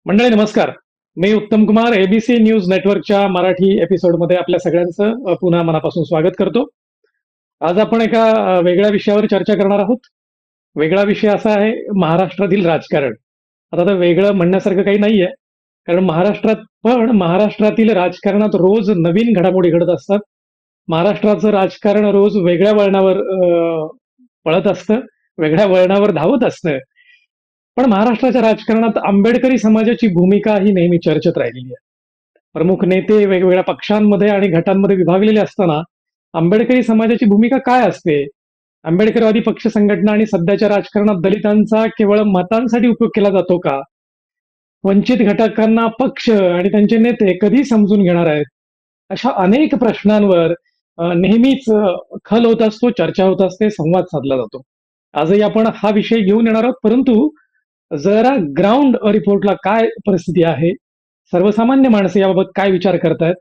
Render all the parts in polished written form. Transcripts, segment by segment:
मंडळी नमस्कार. मी उत्तम कुमार एबीसी न्यूज नेटवर्कच्या मराठी एपिसोडमध्ये आपल्या सगळ्यांचं पुन्हा मनापासून स्वागत करतो. आज आपण एका वेगळ्या विषयावर चर्चा करणार आहोत. वेगळा विषय असा आहे महाराष्ट्रातील राजकारण. आता तर वेगळं म्हणण्यासारखं काही नाहीये, कारण महाराष्ट्रातील राजकारणात रोज नवीन घडामोडी घडत असतात. महाराष्ट्राचं राजकारण रोज वेगळ्या वळणावर पळत असतं, वेगळ्या वळणावर धावत असतं. पण महाराष्ट्राच्या राजकारणात आंबेडकरी समाजाची भूमिका ही नेहमी चर्चेत राहिलेली आहे. प्रमुख नेते वेगवेगळ्या पक्षांमध्ये आणि गटांमध्ये विभागलेले असताना आंबेडकरी समाजाची भूमिका काय असते? आंबेडकरवादी पक्ष संघटना आणि सध्याच्या राजकारणात दलितांचा केवळ मतांसाठी उपयोग केला जातो का? वंचित घटकांना पक्ष आणि त्यांचे नेते कधी समजून घेणार आहेत? अशा अनेक प्रश्नांवर नेहमीच खल होत असतो, चर्चा होत असते, संवाद साधला जातो. आजही आपण हा विषय घेऊन येणार आहोत, परंतु जरा ग्राउंड रिपोर्टला काय परिस्थिती आहे, सर्वसामान्य माणसे याबाबत काय विचार करतायत,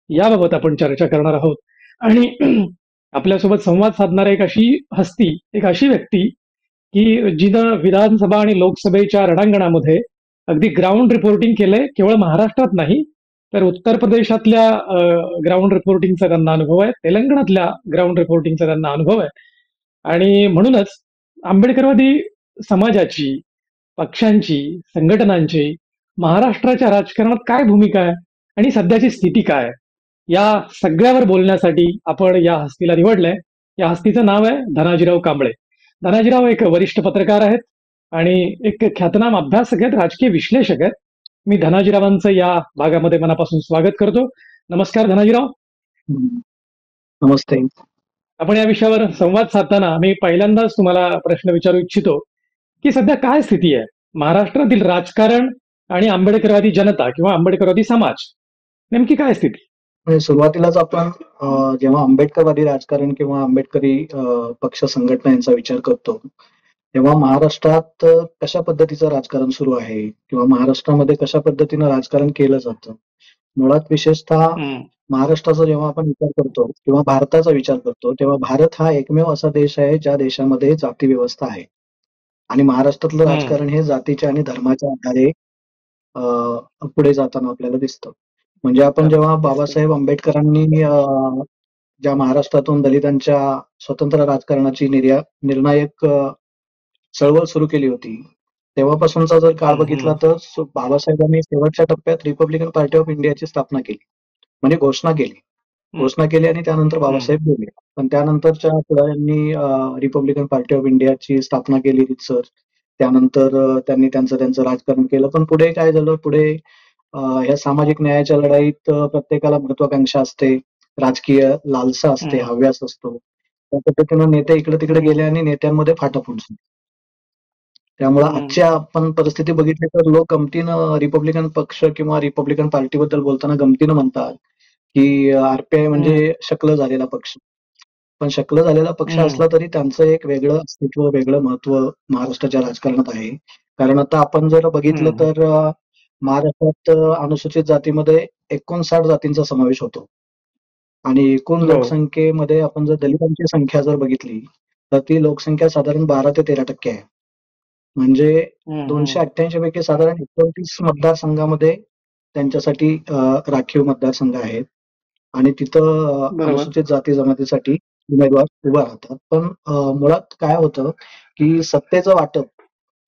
याबाबत आपण चर्चा करणार आहोत. आणि आपल्यासोबत संवाद साधणारा एक अशी व्यक्ती की जिनं विधानसभा आणि लोकसभेच्या रणांगणामध्ये अगदी ग्राउंड रिपोर्टिंग केलंय. केवळ महाराष्ट्रात नाही, तर उत्तर प्रदेशातल्या ग्राउंड रिपोर्टिंगचा त्यांना अनुभव आहे, तेलंगणातल्या ग्राउंड रिपोर्टिंगचा त्यांना अनुभव आहे. आणि म्हणूनच आंबेडकरवादी समाजाची, पक्षांची, संघटनांची महाराष्ट्राच्या राजकारणात काय भूमिका आहे आणि सध्याची स्थिती काय आहे, या सगळ्यावर बोलण्यासाठी आपण या हस्तीला निवडलंय. या हस्तीचं नाव आहे धनाजीराव कांबळे. धनाजीराव एक वरिष्ठ पत्रकार आहेत आणि एक ख्यातनाम अभ्यासक आहेत, राजकीय विश्लेषक आहेत. मी धनाजीरावांचं या भागामध्ये मनापासून स्वागत करतो. नमस्कार धनाजीराव. नमस्ते. आपण या विषयावर संवाद साधताना मी पहिल्यांदाच तुम्हाला प्रश्न विचारू इच्छितो की सध्या काय स्थिती आहे महाराष्ट्रातील राजकारण आणि आंबेडकरवादी जनता किंवा आंबेडकरवादी समाज, नेमकी काय स्थिती? म्हणजे सुरुवातीलाच आपण जेव्हा आंबेडकरवादी राजकारण किंवा आंबेडकरी पक्ष संघटना यांचा विचार करतो, तेव्हा महाराष्ट्रात कशा पद्धतीचं राजकारण सुरू आहे किंवा महाराष्ट्रामध्ये कशा पद्धतीनं राजकारण केलं जातं, मुळात विशेषतः महाराष्ट्राचा जेव्हा आपण विचार करतो किंवा भारताचा विचार करतो, तेव्हा भारत हा एकमेव असा देश आहे ज्या देशामध्ये जाती व्यवस्था आहे आणि महाराष्ट्रातलं राजकारण हे जातीच्या आणि धर्माच्या आधारे पुढे जाताना आपल्याला दिसतं. म्हणजे आपण जेव्हा बाबासाहेब आंबेडकरांनी ज्या महाराष्ट्रातून दलितांच्या स्वतंत्र राजकारणाची निर्णायक चळवळ सुरू केली होती, तेव्हापासूनचा जर काळ बघितला तर बाबासाहेबांनी शेवटच्या टप्प्यात रिपब्लिकन पार्टी ऑफ इंडियाची स्थापना केली, म्हणजे घोषणा केली आणि त्यानंतर बाबासाहेब गेले. पण त्यानंतरच्या पुढाऱ्यांनी रिपब्लिकन पार्टी ऑफ इंडियाची स्थापना केली रितसर. त्यानंतर त्यांनी त्यांचं राजकारण केलं. पण पुढे काय झालं, पुढे ह्या सामाजिक न्यायाच्या लढाईत प्रत्येकाला महत्वाकांक्षा असते, राजकीय लालसा असते, हव्यास असतो. त्या पद्धतीनं नेते इकडे तिकडे गेले आणि नेत्यांमध्ये फाटाफूट झाली. त्यामुळे आजच्या आपण परिस्थिती बघितली तर लोक गमतीनं रिपब्लिकन पक्ष किंवा रिपब्लिकन पार्टीबद्दल बोलताना गमतीनं म्हणतात की आरपीआय म्हणजे शकलं झालेला पक्ष. पण शकलं झालेला पक्ष असला तरी त्यांचं एक वेगळं अस्तित्व, वेगळं महत्व महाराष्ट्राच्या राजकारणात आहे. कारण आता आपण जर बघितलं तर महाराष्ट्रात अनुसूचित जातीमध्ये 59 जातींचा समावेश होतो आणि एकूण लोकसंख्येमध्ये आपण जर दलितांची संख्या जर बघितली तर ती लोकसंख्या साधारण 12 ते 13% आहे. म्हणजे 288 पैकी साधारण 29 मतदारसंघामध्ये त्यांच्यासाठी राखीव मतदारसंघ आहेत आणि तिथं अनुसूचित जाती जमातीसाठी उमेदवार उभा राहतात. पण मुळात काय होतं की सत्तेचं वाटप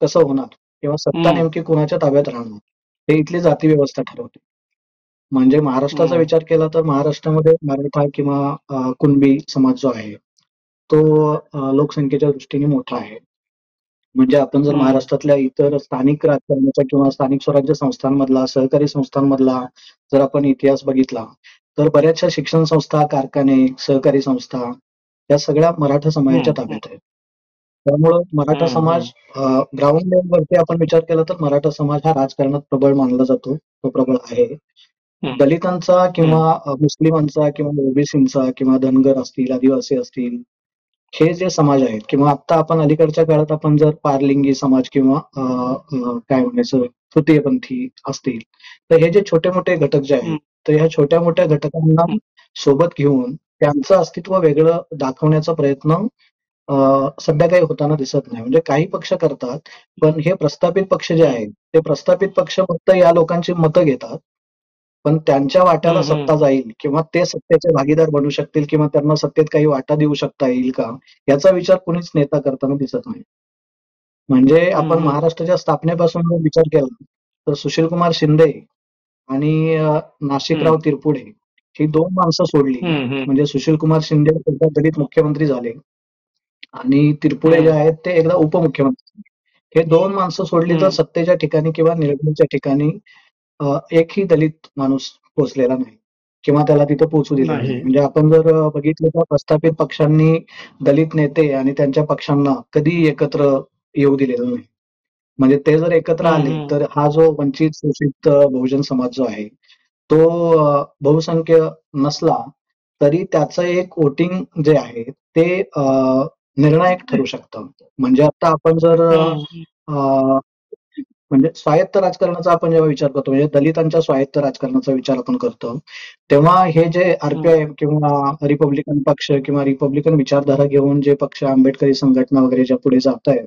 कसं होणार किंवा सत्ता नेमकी कोणाच्या ताब्यात राहणार हे इथली जाती व्यवस्था ठरवते. म्हणजे महाराष्ट्राचा विचार केला तर महाराष्ट्रामध्ये मराठा किंवा कुणबी समाज जो आहे तो लोकसंख्येच्या दृष्टीने मोठा आहे. म्हणजे आपण जर महाराष्ट्रातल्या इतर स्थानिक राजकारणाचा किंवा स्थानिक स्वराज्य संस्थांमधला, सहकारी संस्थांमधला जर आपण इतिहास बघितला तर बऱ्याचशा शिक्षण संस्था, कारखाने, सहकारी संस्था या सगळ्या मराठा समाजाच्या ताब्यात आहेत. त्यामुळं मराठा समाज ग्राउंड लेवलवरती आपण विचार केला तर मराठा समाज हा राजकारणात प्रबळ मानला जातो, तो प्रबळ आहे. दलितांचा किंवा मुस्लिमांचा किंवा ओबीसींचा किंवा धनगर असतील, आदिवासी असतील, हे जे समाज आहेत किंवा आता आपण अलीकडच्या काळात आपण जर पारलिंगी समाज किंवा काय म्हणायचं तृतीयपंथी असतील, तर हे जे छोटे मोठे घटक जे आहेत, तर ह्या छोट्या मोठ्या घटकांना सोबत घेऊन त्यांचं अस्तित्व वेगळं दाखवण्याचा प्रयत्न सध्या काही होताना दिसत नाही. म्हणजे काही पक्ष करतात, पण हे प्रस्थापित पक्ष जे आहेत, ते प्रस्थापित पक्ष फक्त या लोकांची मतं घेतात. पण त्यांच्या वाट्याला सत्ता जाईल किंवा ते सत्तेचे भागीदार बनू शकतील किंवा त्यांना सत्तेत काही वाटा देऊ शकता येईल का? याचा विचार कुणीच नेता करताना दिसत नाही. म्हणजे आपण महाराष्ट्राच्या स्थापनेपासून जर विचार केला, तर सुशीलकुमार शिंदे आणि नाशिकराव तिरपुडे ही 2 माणसं सोडली. म्हणजे सुशीलकुमार शिंदे एकदा दलित मुख्यमंत्री झाले आणि तिरपुडे जे आहेत ते एकदा उपमुख्यमंत्री झाले. हे 2 माणसं सोडली तर सत्तेच्या ठिकाणी किंवा निर्णयाच्या ठिकाणी एकही दलित माणूस पोहोचलेला नाही किंवा त्याला तिथं पोहोचू दिलेलं नाही. नाही. म्हणजे आपण जर बघितलं तर प्रस्थापित पक्षांनी दलित नेते आणि त्यांच्या पक्षांना कधीही एकत्र येऊ दिलेलं नाही. म्हणजे ते जर एकत्र आले तर हा जो वंचित शोषित बहुजन समाज जो आहे तो बहुसंख्य नसला तरी त्याचं एक वोटिंग जे आहे ते निर्णायक ठरू शकतं. म्हणजे आता आपण जर म्हणजे स्वायत्त राजकारणाचा आपण जेव्हा विचार करतो, म्हणजे दलितांच्या स्वायत्त राजकारणाचा विचार आपण करतो, तेव्हा हे जे आरपीआय किंवा रिपब्लिकन पक्ष किंवा रिपब्लिकन विचारधारा घेऊन जे पक्ष आंबेडकरी संघटना वगैरे ज्या पुढे जात आहेत,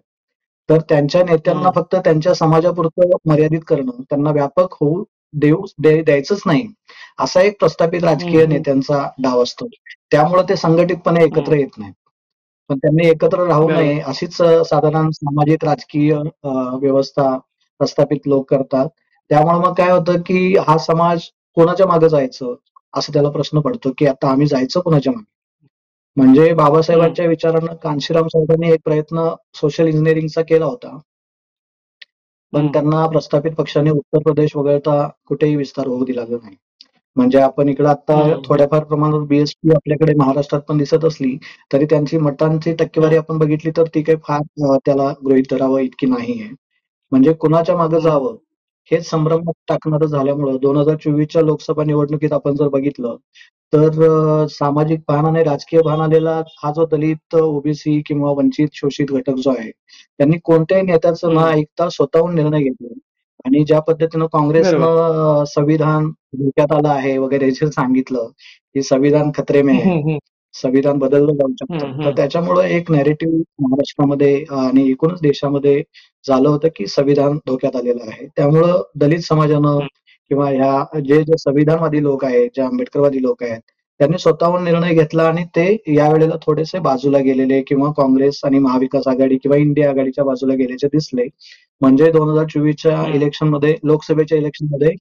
तर त्यांच्या नेत्यांना फक्त त्यांच्या समाजापुरतं मर्यादित करणं, त्यांना व्यापक होऊ द्यायचंच नाही, असा एक प्रस्थापित राजकीय नेत्यांचा डाव असतो. त्यामुळे ते संघटितपणे एकत्र येत नाहीत. पण त्यांनी एकत्र राहू बरोबर. नये अशीच साधारण सामाजिक राजकीय व्यवस्था प्रस्थापित लोक करतात. त्यामुळे मग काय होतं, की हा समाज कोणाच्या मागे जायचं? असं त्याला प्रश्न पडतो, की आता आम्ही जायचं कोणाच्या मागे? म्हणजे बाबासाहेबांच्या विचारानं कांशीराम साहेबांनी एक प्रयत्न सोशल इंजिनिअरिंगचा केला होता. पण त्यांना प्रस्थापित पक्षाने उत्तर प्रदेश वगळता कुठेही विस्तार होऊ दिला नाही. म्हणजे आपण इकडे आता थोड्याफार प्रमाणात बीएसपी आपल्याकडे महाराष्ट्रात पण दिसत असली, तरी त्यांची मतांची टक्केवारी आपण बघितली तर ती काही फार त्याला गृहीत धरावं इतकी नाहीये. म्हणजे कुणाच्या मागे जावं हेच संभ्रमात टाकणारं झाल्यामुळं 2024च्या लोकसभा निवडणुकीत आपण जर बघितलं, तर सामाजिक भान आणि राजकीय भान आलेला हा जो दलित, ओबीसी किंवा वंचित शोषित घटक जो आहे, त्यांनी कोणत्याही नेत्याचं न ऐकता स्वतःहून निर्णय घेतले आणि ज्या पद्धतीनं बरोबर. काँग्रेसनं संविधान धोक्यात आलं आहे वगैरे जे सांगितलं, की संविधान खतरे में है. संविधान बदललं जाऊ शकतं. तर त्याच्यामुळं एक नॅरेटिव्ह महाराष्ट्रामध्ये आणि एकूणच देशामध्ये झालं होतं, की संविधान धोक्यात आलेलं आहे. त्यामुळं दलित समाजानं किंवा ह्या जे संविधानवादी लोक आहेत, जे आंबेडकरवादी लोक आहेत, त्यांनी स्वतःहून निर्णय घेतला आणि ते यावेळेला थोडेसे बाजूला गेलेले किंवा काँग्रेस आणि महाविकास आघाडी किंवा इंडिया आघाडीच्या बाजूला गेल्याचे दिसले. म्हणजे 2024च्या इलेक्शनमध्ये लोकसभेच्या इलेक्शनमध्ये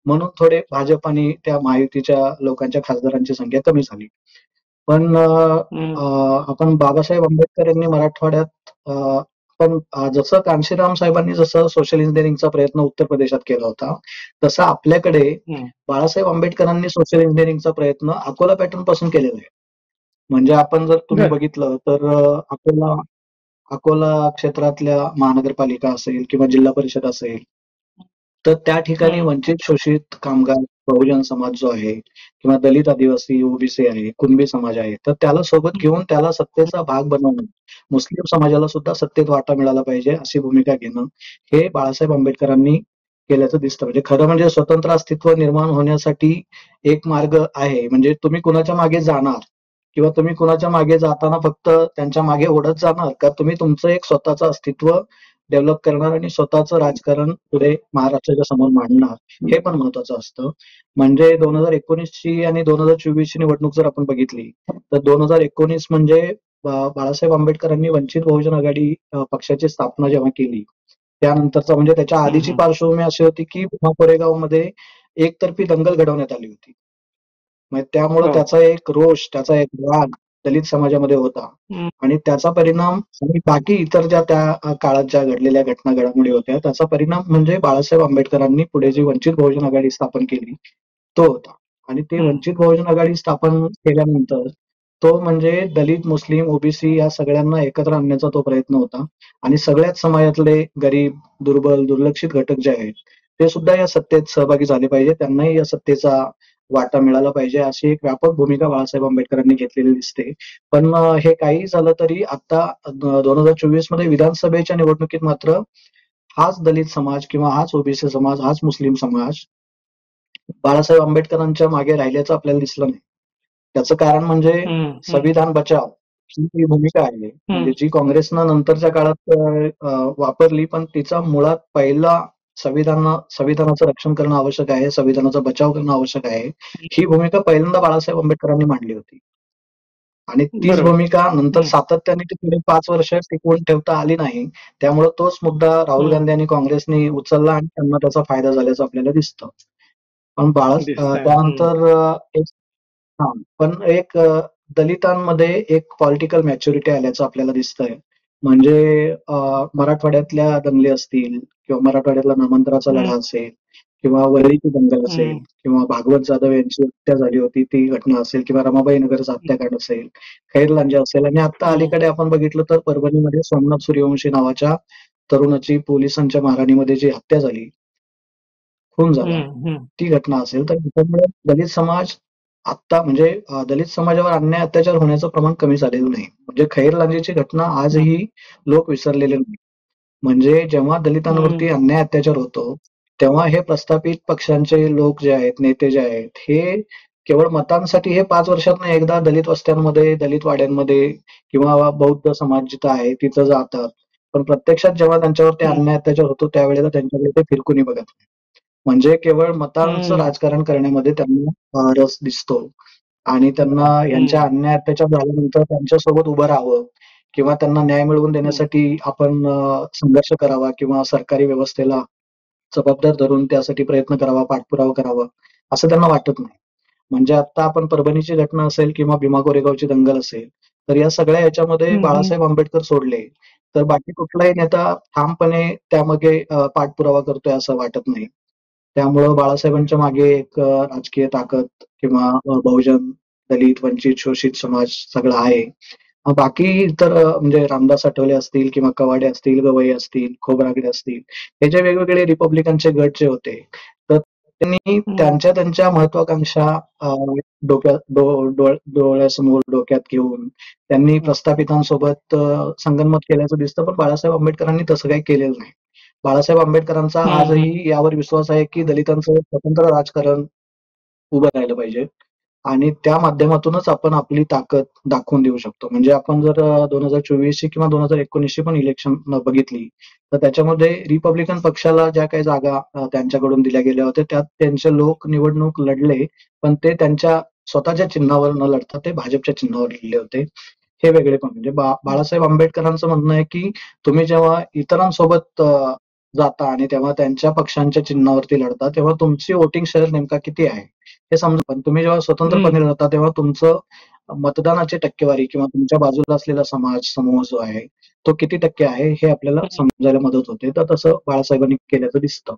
म्हणून थोडे भाजप आणि त्या महायुतीच्या लोकांच्या खासदारांची संख्या कमी झाली. पण आपण बाबासाहेब आंबेडकर यांनी मराठवाड्यात पण जसं कांशीराम साहेबांनी जसं सोशल इंजिनिअरिंगचा प्रयत्न उत्तर प्रदेशात केला होता, तसा आपल्याकडे बाळासाहेब आंबेडकरांनी सोशल इंजिनिअरिंगचा प्रयत्न अकोला पॅटर्न पासून केलेला आहे. म्हणजे आपण जर तुम्ही बरं. बघितलं तर अकोला अकोला क्षेत्रातल्या महानगरपालिका असेल किंवा जिल्हा परिषद असेल, तर त्या ठिकाणी वंचित शोषित कामगार बहुजन समाज जो आहे किंवा दलित, आदिवासी, ओबीसी आहे, कुणबी समाज आहे, तर त्याला सोबत घेऊन त्याला सत्तेचा भाग बनवणं, मुस्लिम समाजाला सुद्धा सत्तेत वाटा मिळाला पाहिजे अशी भूमिका घेणं, हे बाळासाहेब आंबेडकरांनी केल्याचं दिसतं. म्हणजे खरं म्हणजे स्वतंत्र अस्तित्व निर्माण होण्यासाठी एक मार्ग आहे. म्हणजे तुम्ही कुणाच्या मागे जाणार किंवा तुम्ही कुणाच्या मागे जाताना फक्त त्यांच्या मागे ओढत जाणार का तुम्ही तुमचं एक स्वतःचं अस्तित्व डेव्हलप करणार आणि स्वतःचं राजकारण पुढे महाराष्ट्राच्या समोर मांडणार, हे पण महत्वाचं असतं. म्हणजे 2019ची आणि 2024ची निवडणूक जर आपण बघितली, तर 2019 म्हणजे बाळासाहेब आंबेडकरांनी वंचित बहुजन आघाडी पक्षाची स्थापना जेव्हा केली, त्यानंतरचा म्हणजे त्याच्या आधीची पार्श्वभूमी अशी होती, की भीमा कोरेगावमध्ये एकतर्फी दंगल घडवण्यात आली होती. म्हणजे त्यामुळं हो. त्याचा एक रोष, त्याचा एक राग दलित समाजामध्ये होता आणि त्याचा परिणाम आणि बाकी इतर ज्या त्या काळात ज्या घडलेल्या घटना घडामोडी होत्या, त्याचा परिणाम म्हणजे बाळासाहेब आंबेडकरांनी पुढे जी वंचित बहुजन आघाडी स्थापन केली, तो होता. आणि ते वंचित बहुजन आघाडी स्थापन केल्यानंतर तो म्हणजे दलित, मुस्लिम, ओबीसी या सगळ्यांना एकत्र आणण्याचा तो प्रयत्न होता आणि सगळ्याच समाजातले गरीब, दुर्बल, दुर्लक्षित घटक जे आहेत, ते सुद्धा या सत्तेत सहभागी झाले पाहिजे. त्यांनाही या सत्तेचा वाटा मिळाला पाहिजे, अशी एक व्यापक भूमिका बाळासाहेब आंबेडकरांनी घेतलेली दिसते. पण हे काहीही झालं तरी आता 2024 मध्ये विधानसभेच्या निवडणुकीत मात्र हाच दलित समाज किंवा हाच ओबीसी समाज, हाच मुस्लिम समाज बाळासाहेब आंबेडकरांच्या मागे राहिल्याचं आपल्याला दिसलं नाही. त्याचं कारण म्हणजे संविधान बचाव ही भूमिका आहे म्हणजे हम्म, जी काँग्रेसनं नंतरच्या काळात वापरली, पण तिचा मुळात पहिला संविधानाचं रक्षण करणं आवश्यक आहे, संविधानाचा बचाव करणं आवश्यक आहे. ही भूमिका पहिल्यांदा बाळासाहेब आंबेडकरांनी मांडली होती. आणि तीच बरोबर. भूमिका नंतर हम्म, सातत्याने ती पुढे 5 वर्ष टिकवून ठेवता आली नाही. त्यामुळे तोच मुद्दा राहुल हम्म, गांधी आणि काँग्रेसने उचलला आणि त्यांना त्याचा फायदा झाल्याचं आपल्याला दिसतं. पण दिसतंय. त्यानंतर एक हां, पण एक दलितांमध्ये एक पॉलिटिकल मॅच्युरिटी आल्याचं आपल्याला दिसतंय. म्हणजे मराठवाड्यातल्या दंगली असतील किंवा मराठवाड्यातला नामांतराचा हम्म, लढा असेल किंवा वरळीची दंगल असेल हम्म, किंवा भागवत जाधव यांची हत्या झाली होती ती घटना असेल किंवा रमाबाई नगरचा हत्याकांड असेल, खैर लांजा असेल आणि आता हम्म, अलीकडे आपण बघितलं तर परभणीमध्ये सोमनाथ सूर्यवंशी नावाच्या तरुणाची पोलिसांच्या मारहाणीमध्ये जी हत्या झाली, खून झाला. हम्म, हम्म, ती घटना असेल तर त्याच्यामुळे दलित समाज आत्ता म्हणजे दलित समाजावर अन्याय अत्याचार होण्याचं प्रमाण कमी झालेलं नाही. म्हणजे खैर लांजेची घटना आजही लोक विसरलेले नाही. म्हणजे जेव्हा दलितांवरती हम्म, अन्याय अत्याचार होतो, तेव्हा हे प्रस्थापित पक्षांचे लोक जे आहेत, नेते जे आहेत, हे केवळ मतांसाठी हे 5 वर्षातनं एकदा दलित वस्त्यांमध्ये, दलित वाड्यांमध्ये किंवा बौद्ध समाज जिथं आहे तिथं जातात. पण प्रत्यक्षात जेव्हा त्यांच्यावरती हम्म, अन्याय अत्याचार होतो त्यावेळेला त्यांच्याकडे ते फिरकूनही बघत नाही. म्हणजे केवळ मतांचं हम्म, राजकारण करण्यामध्ये त्यांना रस दिसतो आणि त्यांना यांच्या हम्म, अन्याय अत्याचार झाल्यानंतर त्यांच्यासोबत उभं राहावं किंवा त्यांना न्याय मिळवून हम्म, देण्यासाठी आपण संघर्ष करावा किंवा सरकारी व्यवस्थेला जबाबदार धरून त्यासाठी प्रयत्न करावा, पाठपुरावा करावा, असं त्यांना वाटत नाही. म्हणजे आता आपण परभणीची घटना असेल किंवा भीमा कोरेगावची दंगल असेल, तर या सगळ्या ह्याच्यामध्ये हम्म, बाळासाहेब आंबेडकर सोडले, तर बाकी कुठलाही नेता ठामपणे त्यामागे पाठपुरावा करतोय असं वाटत नाही. त्यामुळं बाळासाहेबांच्या मागे एक राजकीय ताकद किंवा बहुजन, दलित, वंचित, शोषित समाज सगळा आहे. बाकी इतर म्हणजे रामदास आठवले असतील किंवा कवाडे असतील, गवई असतील, खोब्रागडे असतील, हे जे वेगवेगळे रिपब्लिकनचे गट जे होते, तर त्यांनी हम्म, त्यांच्या त्यांच्या महत्वाकांक्षा अ, डोळ्यासमोर डोक्यात घेऊन त्यांनी प्रस्थापितांसोबत संगनमत केल्याचं दिसतं. पण बाळासाहेब आंबेडकरांनी तसं काही केलेलं नाही. बाळासाहेब आंबेडकरांचा हम्म, आजही यावर विश्वास आहे, की दलितांचं स्वतंत्र राजकारण उभं राहिलं पाहिजे. आणि त्या माध्यमातूनच आपण आपली ताकद दाखवून देऊ शकतो. म्हणजे आपण जर 2024 ची किंवा 2019 ची पण इलेक्शन बघितली, तर त्याच्यामध्ये रिपब्लिकन पक्षाला ज्या काही जागा त्यांच्याकडून दिल्या गेल्या होत्या, त्यात त्यांचे लोक निवडणूक लढले, पण ते त्यांच्या स्वतःच्या चिन्हावर न लढता ते भाजपच्या चिन्हावर लढले होते. हे वेगळेपण म्हणजे बाळासाहेब आंबेडकरांचं म्हणणं आहे, की तुम्ही जेव्हा इतरांसोबत जाता आणि तेव्हा त्यांच्या पक्षांच्या चिन्हावरती लढता, तेव्हा तुमची वोटिंग शेअर नेमका किती आहे? हे समजा पण तुम्ही जेव्हा स्वतंत्रपणे हम्म, लढता तेव्हा तुमचं मतदानाची टक्केवारी किंवा तुमच्या बाजूला असलेला समाज, समूह जो आहे, तो किती टक्के आहे हे आपल्याला हम्म. समजायला मदत होते. तर तसं बाळासाहेबांनी केल्याचं दिसतं.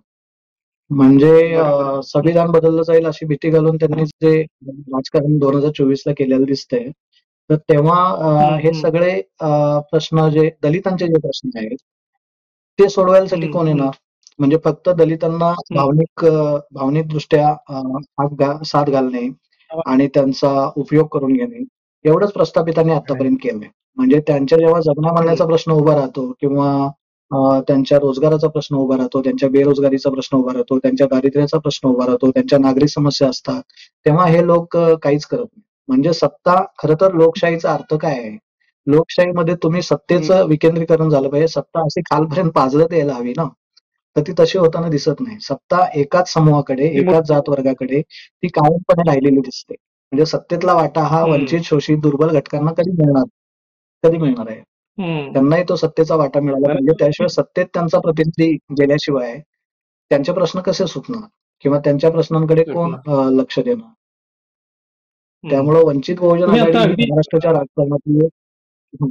म्हणजे बरोबर आहे. संविधान बदललं जाईल अशी भीती घालून त्यांनी जे राजकारण 2024 ला केलेलं दिसतंय. तर तेव्हा हम्म, हे हम्म, सगळे प्रश्न जे दलितांचे जे प्रश्न आहेत, ते सोडवायसाठी हम्म, कोण हम्म, येणार? म्हणजे फक्त दलितांना हम्म. भावनिकदृष्ट्या साथ घालणे आणि त्यांचा उपयोग करून घेणे, एवढंच प्रस्थापितांनी आतापर्यंत केलंय. म्हणजे त्यांच्या जेव्हा हम्म, जगण्या-मारण्याचा प्रश्न उभा राहतो किंवा त्यांच्या रोजगाराचा प्रश्न उभा राहतो, त्यांच्या बेरोजगारीचा प्रश्न उभा राहतो, त्यांच्या दारिद्र्याचा प्रश्न उभा राहतो, त्यांच्या नागरी समस्या असतात, तेव्हा हे लोक काहीच करत नाही. म्हणजे सत्ता खरं तर लोकशाहीचा अर्थ काय आहे? लोकशाहीमध्ये तुम्ही हम्म. सत्तेचं विकेंद्रीकरण झालं पाहिजे. सत्ता अशी खालपर्यंत पाजळत यायला हवी ना. तर ती तशी होताना दिसत नाही. सत्ता एकाच समूहाकडे, ती एकाच मोठी. जात वर्गाकडे ती कायमपणे राहिलेली दिसते. म्हणजे सत्तेतला वाटा हा हम्म, वंचित, शोषित, दुर्बल घटकांना कधी मिळणार? कधी मिळणार आहे? हम्म. त्यांनाही तो सत्तेचा वाटा मिळाला पाहिजे. त्याशिवाय सत्तेत त्यांचा प्रतिनिधी गेल्याशिवाय त्यांचे प्रश्न कसे सुटणार? किंवा त्यांच्या प्रश्नांकडे कोण सुटणार. लक्ष देणार? हम्म. त्यामुळं वंचित बहुजन तुम्ही आघाडी आता ही अगदी महाराष्ट्राच्या राजकारणातली हं,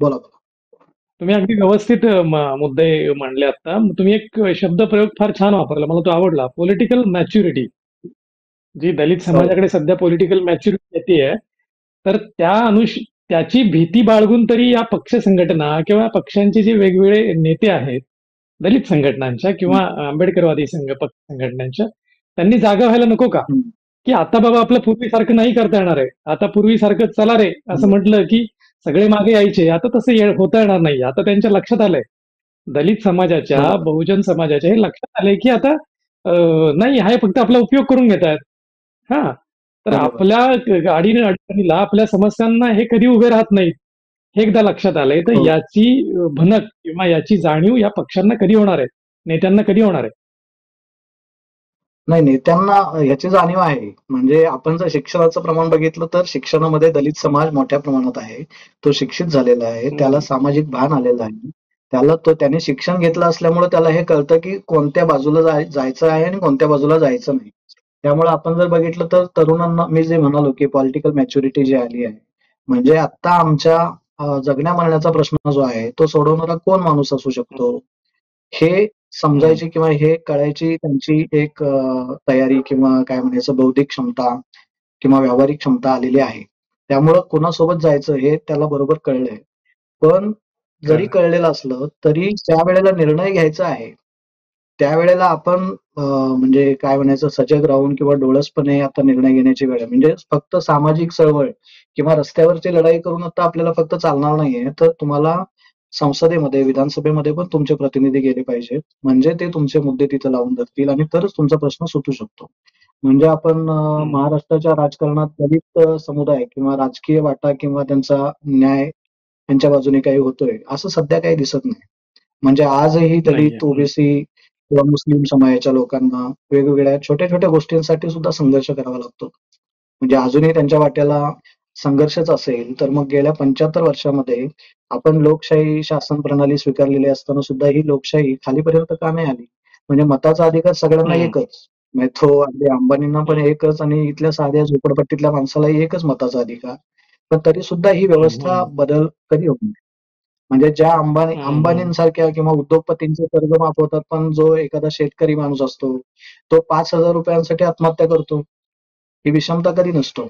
बोला, बोला. तुम्ही अगदी व्यवस्थित मुद्दे मांडले आता. तुम्ही एक शब्दप्रयोग फार छान वापरला, मला तो आवडला. Political maturity. जी दलित हो. समाजाकडे सध्या पॉलिटिकल मॅच्युरिटी येतेय, तर त्याची भीती बाळगून तरी या पक्ष संघटना किंवा पक्षांचे जे वेगवेगळे नेते आहेत, दलित संघटनांच्या हं, किंवा आंबेडकरवादी पक्ष संघटनांच्या, त्यांनी जागा व्हायला नको का? हं. की आता बाबा आपलं पूर्वीसारखं नाही करता येणार आहे. आता पूर्वीसारखं चला रे असं बरं. म्हटलं की सगळे मागे यायचे. आता तसं होता येणार नाही. आता त्यांच्या लक्षात आलंय. दलित समाजाच्या, बरोबर. बहुजन समाजाच्या हे लक्षात आलंय की आता नाही, हे फक्त आपला उपयोग करून घेतायत. हां. तर बरोबर. आपल्या अडीअडचणीला, आपल्या समस्यांना हे कधी उभे राहत नाहीत. हे एकदा लक्षात आलंय, तर हो. याची भनक किंवा याची जाणीव या पक्षांना कधी होणार आहे, नेत्यांना कधी होणार आहे? नाही, नेत्यांना ह्याची जाणीव आहे. म्हणजे आपण जर शिक्षणाचं प्रमाण बघितलं तर शिक्षणामध्ये दलित समाज मोठ्या प्रमाणात आहे. तो शिक्षित झालेला आहे. त्याला हम्म, सामाजिक भान आलेलं आहे. त्याने शिक्षण घेतलं असल्यामुळे त्याला हे कळतं की कोणत्या बाजूला जायचं आहे आणि कोणत्या बाजूला जायचं नाही. त्यामुळे आपण जर बघितलं तर तरुणांना मी जे म्हणालो की पॉलिटिकल मॅच्युरिटी जी आली आहे. म्हणजे आता आमच्या जगण्या मरण्याचा प्रश्न जो आहे तो सोडवणारा कोण माणूस असू शकतो? हे हम्म, समजायची किंवा हे कळायची त्यांची एक तयारी किंवा काय म्हणायचं बौद्धिक क्षमता किंवा व्यावहारिक क्षमता आलेली आहे. त्यामुळं कोणासोबत जायचं हे त्याला बरोबर कळलंय. पण जरी खरं. कळलेलं असलं तरी ज्यावेळेला निर्णय घ्यायचा आहे, त्यावेळेला आपण म्हणजे काय म्हणायचं सजग राहून किंवा डोळसपणे आता निर्णय घेण्याची वेळ आहे. म्हणजे फक्त सामाजिक चळवळ किंवा रस्त्यावरची लढाई करून आता आपल्याला फक्त चालणार नाहीये. तर तुम्हाला संसदेमध्ये, विधानसभेमध्ये पण तुमचे प्रतिनिधी गेले पाहिजेत. म्हणजे ते तुमचे मुद्दे तिथं लावून धरतील आणि तरच तुमचा प्रश्न सुटू शकतो. म्हणजे आपण हम्म, महाराष्ट्राच्या राजकारणात दलित समुदाय किंवा राजकीय वाटा किंवा त्यांचा न्याय यांच्या बाजूने काही होतोय, असं सध्या काही दिसत नाही. म्हणजे आजही नाहीये. दलित, ओबीसी किंवा मुस्लिम समाजाच्या लोकांना वेगवेगळ्या छोट्या-छोट्या गोष्टींसाठी सुद्धा संघर्ष करावा लागतो. म्हणजे अजूनही त्यांच्या वाट्याला संघर्षच असेल, तर मग गेल्या 75 वर्षामध्ये आपण लोकशाही शासन प्रणाली स्वीकारलेली असताना सुद्धा ही लोकशाही खालीपर्यंत का नाही आली? म्हणजे मताचा अधिकार सगळ्यांना हम्म, एकच. म्हणजे तो अगदी अंबानींना पण हम्म, एकच आणि इथल्या साध्या झोपडपट्टीतल्या माणसालाही एकच मताचा अधिकार. पण तरी सुद्धा ही हम्म, व्यवस्था बदल कधी होणार? म्हणजे ज्या हम्म, अंबानींसारख्या किंवा उद्योगपतींचे कर्ज माफ होतात, पण जो एखादा शेतकरी माणूस असतो, तो ₹5,000 आत्महत्या करतो. ही विषमता कधी नसतो.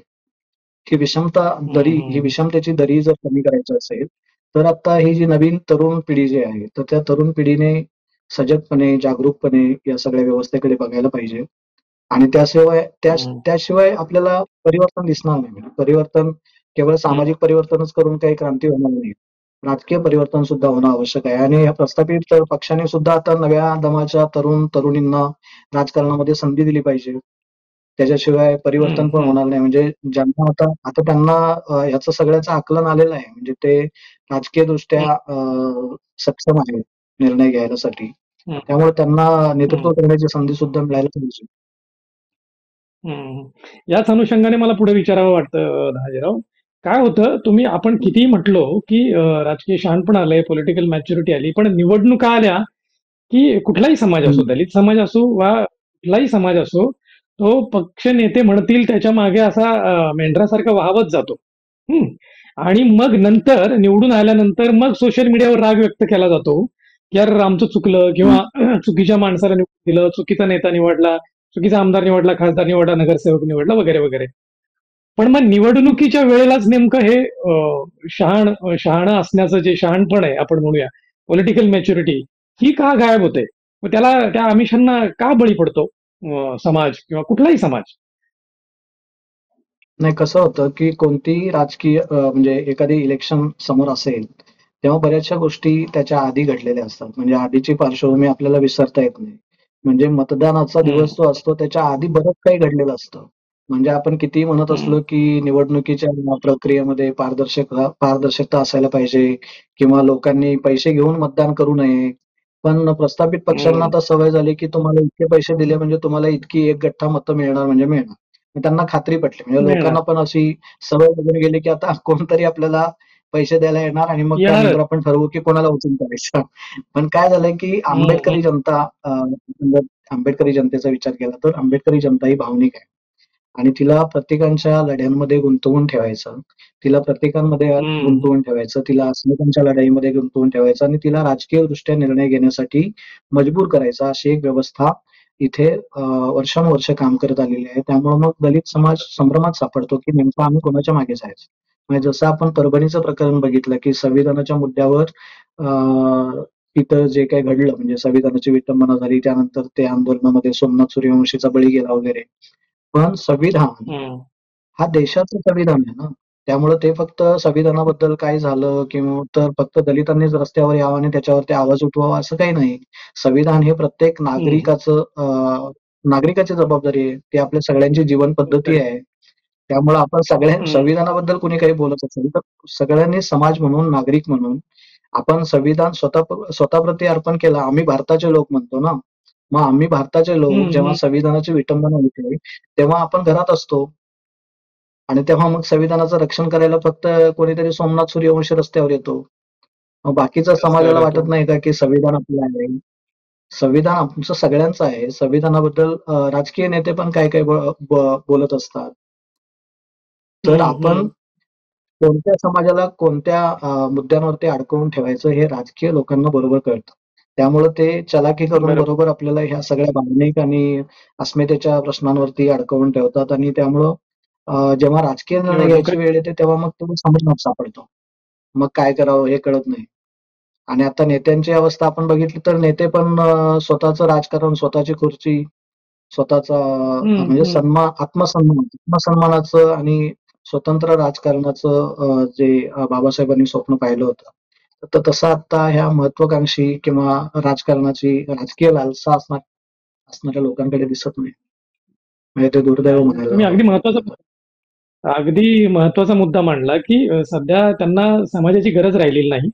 ही हम्म, विषमतेची दरी जर कमी करायची असेल, तर आता ही जी नवीन तरुण पिढी जी आहे, तर त्या तरुण पिढीने सजगपणे, जागरूकपणे या सगळ्या व्यवस्थेकडे बघायला पाहिजे. आणि हम्म, त्याशिवाय आपल्याला परिवर्तन दिसणार नाही. म्हणजे परिवर्तन केवळ हम्म, सामाजिक परिवर्तनच करून काही क्रांती होणार नाही. राजकीय परिवर्तन सुद्धा होणं आवश्यक आहे आणि या प्रस्थापित पक्षाने सुद्धा आता नव्या दमाच्या तरुणींना राजकारणामध्ये संधी दिली पाहिजे. त्याच्याशिवाय परिवर्तन पण हम्म, होणार नाही. म्हणजे ज्यांना आता आता त्यांना ह्याचं सगळ्याचं आकलन आलेलं आहे. म्हणजे ते राजकीयदृष्ट्या सक्षम आहेत निर्णय घ्यायसाठी. हम्म, त्यामुळे त्यांना हम्म, नेतृत्व करण्याची संधी सुद्धा मिळायला पाहिजे. हम्म. याच अनुषंगाने मला पुढे विचारावं वाटतं, दहाजीराव. काय होतं, आपण कितीही म्हटलो की राजकीय शहाणपण आलंय, पॉलिटिकल मॅच्युरिटी आली, पण निवडणुका आल्या की कुठलाही समाज असो, हं. दलित समाज असो वा कुठलाही समाज असो, तो पक्ष नेते म्हणतील त्याच्या मागे असा मेंढरासारखा वाहवत जातो. हं. आणि मग नंतर निवडून आल्यानंतर मग सोशल मीडियावर राग व्यक्त केला जातो, की "यार आमचं चुकलं" हं. किंवा "चुकीच्या माणसाला निवडून दिलं, चुकीचा नेता निवडला, चुकीचा आमदार निवडला, खासदार निवडला, नगरसेवक निवडला" वगैरे, वगैरे. पण मग निवडणुकीच्या वेळेलाच नेमकं हे शहाणं असण्याचं जे शहाणपण आहे आपण म्हणूया, पॉलिटिकल मॅच्युरिटी ही का गायब होते? मग त्या आमिषांना का बळी पडतो समाज किंवा कुठलाही समाज? नाही कसं होतं, की कोणतीही राजकीय म्हणजे एखादी इलेक्शन समोर असेल, तेव्हा बऱ्याचशा गोष्टी त्याच्या आधी घडलेल्या असतात. म्हणजे आधीची पार्श्वभूमी आपल्याला विसरता येत नाही. म्हणजे मतदानाचा हं, दिवस जो असतो त्याच्या आधी बरंच काही घडलेलं असतं. म्हणजे आपण कितीही म्हणत हं, असलो, की निवडणुकीच्या प्रक्रियेमध्ये पारदर्शकता असायला पाहिजे किंवा लोकांनी पैसे घेऊन मतदान करू नये. पण प्रस्थापित पक्षांना हं. आता सवय झाली, की तुम्हाला इतके पैसे दिले म्हणजे तुम्हाला इतकी एक गठ्ठा मतं मिळणार म्हणजे मिळणार. मग त्यांना खात्री पटली. म्हणजे मिळणार. लोकांना पण अशी सवय लागून गेली, की आता कोणतरी आपल्याला पैसे द्यायला येणार आणि मग त्यानंतर येणारच. आपण ठरवू, की कोणाला वोटिंग करायचं. पण काय झालंय, की हं, हं, जर आंबेडकरी जनतेचा विचार केला तर आंबेडकरी जनता ही भावनिक आहे आणि तिला प्रत्येकाच्या लढ्यांमध्ये गुंतवून ठेवायचं. तिला प्रत्येकामध्ये हं, गुंतवून ठेवायचं. तिला अस्मितांच्या लढाईमध्ये गुंतवून ठेवायचं आणि तिला राजकीयदृष्ट्या निर्णय घेण्यासाठी मजबूर करायचा अशी एक व्यवस्था इथे वर्षानुवर्ष काम करत आलेली आहे. त्यामुळे मग दलित समाज संभ्रमात सापडतो, की नेमकं आम्ही कोणाच्या मागे जायचं? म्हणजे जसं आपण परभणीचं प्रकरण बघितलं, की संविधानाच्या मुद्द्यावर तिथं जे काही घडलं म्हणजे संविधानाची विटंबना झाली. त्यानंतर ते आंदोलनामध्ये सोमनाथ सूर्यवंशीचा बळी गेला वगैरे. पण संविधान हं, हा देशाचं संविधान आहे ना. त्यामुळे ते फक्त संविधानाबद्दल काय झालं किंवा तर फक्त दलितांनीच रस्त्यावर यावं आणि त्याच्यावरती आवाज उठवावा असं काही नाही. संविधान हे प्रत्येक हं. नागरिकाची जबाबदारी आहे. ती आपल्या सगळ्यांची जीवन पद्धती आहे. त्यामुळे आपण हम्म. संविधानाबद्दल कोणी काही बोलत असेल तर सगळ्यांनी समाज म्हणून, नागरिक म्हणून आपण संविधान स्वतःप्रती अर्पण केलं. आम्ही भारताचे लोक म्हणतो ना, मग आम्ही भारताचे लोक हम्म. जेव्हा हम्म. संविधानाची विटंबना होते, तेव्हा आपण घरात असतो आणि तेव्हा मग संविधानाचं रक्षण करायला फक्त कोणीतरी सोमनाथ सूर्यवंशी रस्त्यावर येतो. मग बाकीच्या रस्त्यावर समाजाला येतो. वाटत नाही का, की संविधान आपलं आहे. संविधान आमचं सगळ्यांचं आहे. संविधानाबद्दल राजकीय नेते पण काय काय बोलत असतात. तर हम्म. आपण हम्म. कोणत्या समाजाला कोणत्या मुद्द्यांवरती अडकवून ठेवायचं हे राजकीय लोकांना बरोबर कळतं. त्यामुळे ते चलाखी करून बरोबर. बरोबर आपल्याला ह्या सगळ्या भावनिक आणि अस्मितेच्या प्रश्नांवरती अडकवून ठेवतात आणि त्यामुळं जेव्हा राजकीय निर्णय निवडणुका. घ्यायची वेळ येते तेव्हा मग तो समजण्यात सापडतो. मग काय करावं हे कळत नाही. आणि आता नेत्यांची अवस्था आपण बघितली तर नेते पण स्वतःचं राजकारण, स्वतःची खुर्ची, स्वतःचा हम्म. म्हणजे हम्म. आत्मसन्मानाचं आणि स्वतंत्र राजकारणाचं जे बाबासाहेबांनी स्वप्न पाहिलं होतं. तर तसं आता ह्या महत्वाकांक्षी किंवा राजकीय लालसा असणाऱ्या लोकांकडे दिसत नाही. म्हणजे ते दुर्दैव नाही, म्हणायला तुम्ही लागेल. अगदी महत्वाचा मुद्दा मांडला, की सध्या त्यांना समाजाची गरज राहिलेली नाही.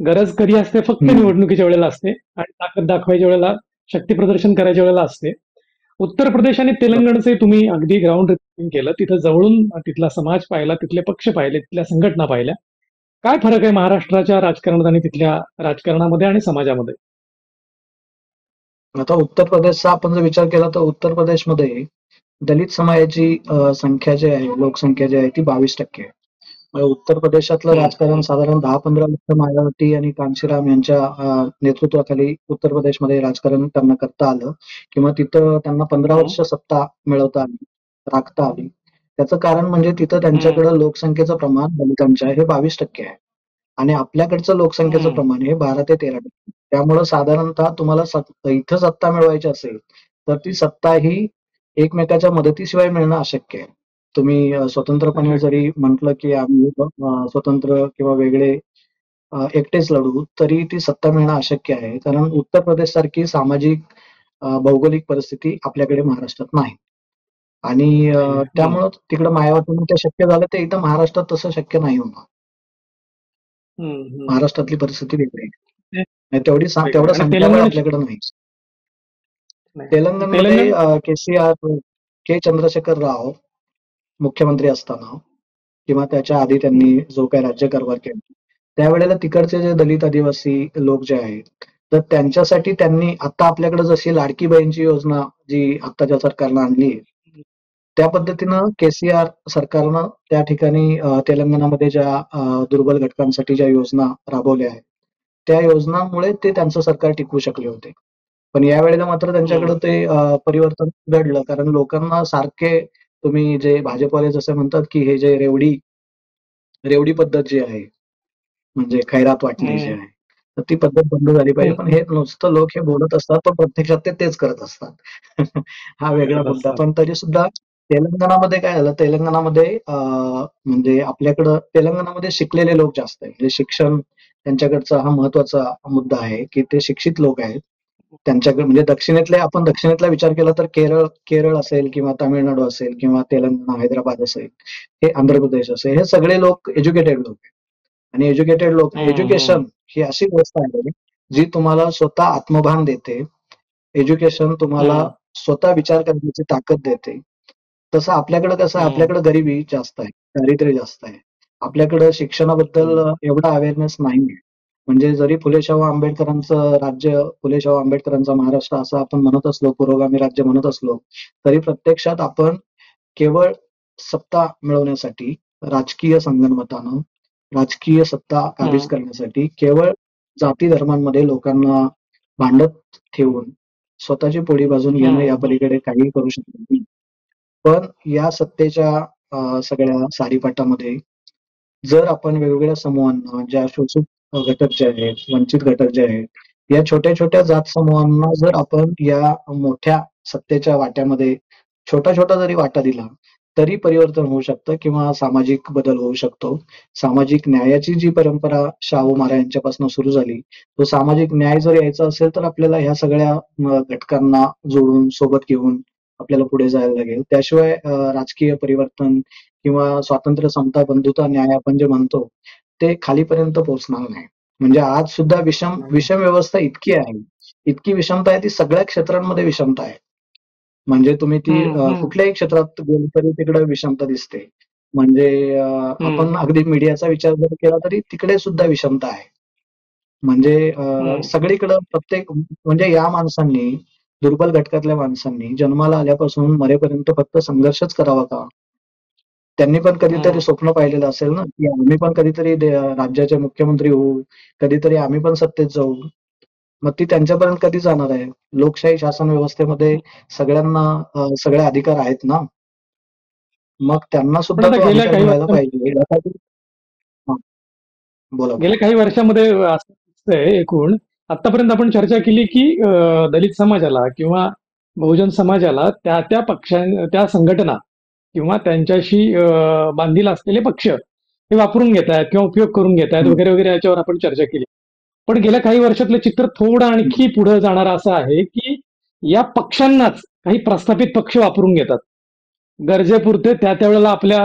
गरज कधी असते? फक्त हं. निवडणुकीच्या वेळेला असते आणि ताकद दाखवायच्या वेळेला, शक्ती प्रदर्शन करायच्या वेळेला असते. उत्तर प्रदेश आणि बरोबर. तेलंगणचे तुम्ही अगदी ग्राउंड रिपोर्टिंग केलं. तिथं जवळून तिथला समाज पाहिला, तिथले पक्ष पाहिले, तिथल्या संघटना पाहिल्या. काय फरक आहे महाराष्ट्राच्या राजकारणात आणि तिथल्या राजकारणामध्ये आणि समाजामध्ये? आता उत्तर प्रदेशचा आपण जर विचार केला तर उत्तर प्रदेशमध्ये दलित समाजाची संख्या जी आहे, लोकसंख्या जी आहे ती 22% आहे. उत्तर प्रदेशातलं हम्म. राजकारण हम्म. साधारण 10-15 वर्ष मायावती आणि कांशीराम यांच्या नेतृत्वाखाली उत्तर प्रदेशमध्ये राजकारण त्यांना करता आलं किंवा तिथं त्यांना 15 हम्म. वर्ष सत्ता मिळवता आली, राखता आली. त्याचं कारण म्हणजे तिथं हम्म. त्यांच्याकडं लोकसंख्येचं प्रमाण दलितांच्या हे 22% आहे आणि आपल्याकडचं लोकसंख्येचं हम्म. प्रमाण हे 12 ते 13%. त्यामुळं साधारणतः तुम्हाला इथं सत्ता मिळवायची असेल, तर ती सत्ता ही एकमेकाच्या मदतीशिवाय मिळणं अशक्य आहे. तुम्ही स्वतंत्रपणे अशक्य. जरी म्हटलं, की आम्ही स्वतंत्र किंवा वेगळे एकटेच लढू, तरी ती सत्ता मिळणं अशक्य आहे. कारण उत्तर प्रदेशसारखी सामाजिक, भौगोलिक परिस्थिती आपल्याकडे महाराष्ट्रात नाही. आणि नाहीये. हम्म. त्यामुळं तिकडं मायावतींना ते शक्य झालं, ते इथं महाराष्ट्रात तसं शक्य नाही होणार. हम्म. हम्म. महाराष्ट्रातली परिस्थिती वेगळी आहे. ते आणि वेगळं तेवढं आणि संख्याबळ तेलंगणाची आपल्याकडे नाही. नाही. तेलंगणमध्ये तेलंगण. के. चंद्रशेखर राव मुख्यमंत्री असताना किंवा त्याच्या आधी हम्म. त्यांनी जो काही राज्यकारभार केला, त्यावेळेला तिकडचे जे दलित आदिवासी लोक जे आहेत, तर त्यांच्यासाठी त्यांनी आता आपल्याकडे जशी लाडकी बहीणची योजना जी आत्ताच्या सरकारनं आणली आहे, त्या पद्धतीनं के-सी-आर सरकारनं त्या ठिकाणी तेलंगणामध्ये ज्या दुर्बल घटकांसाठी ज्या योजना राबवल्या आहेत, त्या योजनांमुळे ते त्यांचं सरकार टिकवू शकले होते. पण यावेळेला मात्र त्यांच्याकडे हम्म. ते परिवर्तन घडलं कारण लोकांना सारखे तुम्ही जे भाजपवाले जसं म्हणतात, की हे जे रेवडी रेवडी पद्धत जी आहे, म्हणजे खैरात वाटणे जे हम्म. आहे, तर ती पद्धत बंद झाली पाहिजे. पण हम्म. हे नुसतं लोक हे बोलत असतात, पण प्रत्यक्षात ते तेच करत असतात. हा वेगळा करत मुद्दा. असतात. पण तरी सुद्धा तेलंगणामध्ये काय झालं, तेलंगणामध्ये म्हणजे आपल्याकडं तेलंगणामध्ये शिकलेले लोक जास्त आहेत. म्हणजे शिक्षण त्यांच्याकडचा हा महत्वाचा मुद्दा आहे, की ते शिक्षित लोक आहेत. त्यांच्याकडे म्हणजे दक्षिणेतला विचार केला तर केरळ असेल किंवा तामिळनाडू असेल किंवा तेलंगणा, हैदराबाद असेल, हे आंध्र प्रदेश असेल, हे सगळे लोक एज्युकेटेड लोक आहेत. आणि हम्म. हम्म. एज्युकेशन ही अशी गोष्ट आहे, जी तुम्हाला स्वतः आत्मभान देते. एज्युकेशन तुम्हाला हम्म. स्वतः विचार करण्याची ताकद देते. तसं आपल्याकडे कसं आहे, हम्म. आपल्याकडे गरिबी जास्त आहे, दारिद्र्य जास्त आहे. आपल्याकडं शिक्षणाबद्दल हम्म. एवढा अवेअरनेस नाहीये. म्हणजे जरी फुले-शाहू आंबेडकरांचं राज्य, फुले-शाहू आंबेडकरांचा महाराष्ट्र असं आपण म्हणत असलो, पुरोगामी राज्य म्हणत असलो, तरी प्रत्यक्षात आपण केवळ सत्ता मिळवण्यासाठी, राजकीय संगनमतानं, राजकीय सत्ता काबीज हम्म. करण्यासाठी केवळ जाती धर्मांमध्ये लोकांना भांडत ठेवून स्वतःची पोळी भाजून घेणं या हम्म. पलीकडे काहीही करू शकत नाही. पण या सत्तेच्या सगळ्या सारीपाटामध्ये जर आपण वेगवेगळ्या समूहांना, ज्या शोषित घटक जे आहेत, वंचित घटक जे आहेत, या छोट्या-छोट्या जात समूहांना जर आपण या मोठ्या सत्तेच्या वाट्यामध्ये छोटा-छोटा जरी वाटा दिला, तरी परिवर्तन होऊ शकतं किंवा सामाजिक बदल होऊ शकतो. सामाजिक न्यायाची जी परंपरा शाहू महाराज यांच्यापासून सुरू झाली, तो सामाजिक न्याय जर यायचा असेल, तर आपल्याला ह्या सगळ्या घटकांना जोडून, सोबत घेऊन आपल्याला पुढे जायला लागेल. त्याशिवाय राजकीय परिवर्तन किंवा स्वातंत्र्य, समता, बंधुता, न्याय आपण जे म्हणतो, ते खालीपर्यंत पोहोचणार नाही. म्हणजे आज सुद्धा विषम व्यवस्था इतकी आहे, इतकी विषमता आहे, ती सगळ्या क्षेत्रांमध्ये विषमता आहे. म्हणजे तुम्ही ती कुठल्याही क्षेत्रात गेलं तरी तिकडे विषमता दिसते. म्हणजे आपण अगदी मीडियाचा विचार जर केला तरी तिकडे सुद्धा विषमता आहे. म्हणजे सगळीकडं प्रत्येक म्हणजे या माणसांनी, दुर्बल घटकातल्या माणसांनी जन्माला आल्यापासून मरेपर्यंत फक्त संघर्षच करावा का? त्यांनी पण कधीतरी स्वप्न पाहिलेलं असेल ना, की आम्ही पण कधीतरी राज्याचे मुख्यमंत्री होऊ, कधीतरी आम्ही पण सत्तेत जाऊ. मग ती त्यांच्यापर्यंत कधी जाणार आहे? लोकशाही शासन व्यवस्थेमध्ये सगळ्यांना सगळे अधिकार आहेत ना. मग त्यांना पण सुद्धा आता तो गेल्या अधिकार काही मिळायला वर्षां पाहिजे यासाठी. हां, बोला, बोला. गेल्या काही वर्षामध्ये असं दिसतंय एकूण आतापर्यंत आपण चर्चा केली की दलित समाजाला किंवा बहुजन समाजाला त्या त्या त्या संघटना किंवा त्यांच्याशी बांधील असलेले पक्ष हे वापरून घेत आहेत किंवा उपयोग करून घेत आहेत हं, वगैरे वगैरे याच्यावर आपण चर्चा केली. पण गेल्या काही वर्षातलं चित्र थोडं हं. आणखी पुढे जाणारं असं आहे की या पक्षांनाच काही प्रस्थापित पक्ष वापरून घेतात. गरजेपुरते त्या त्यावेळेला आपल्या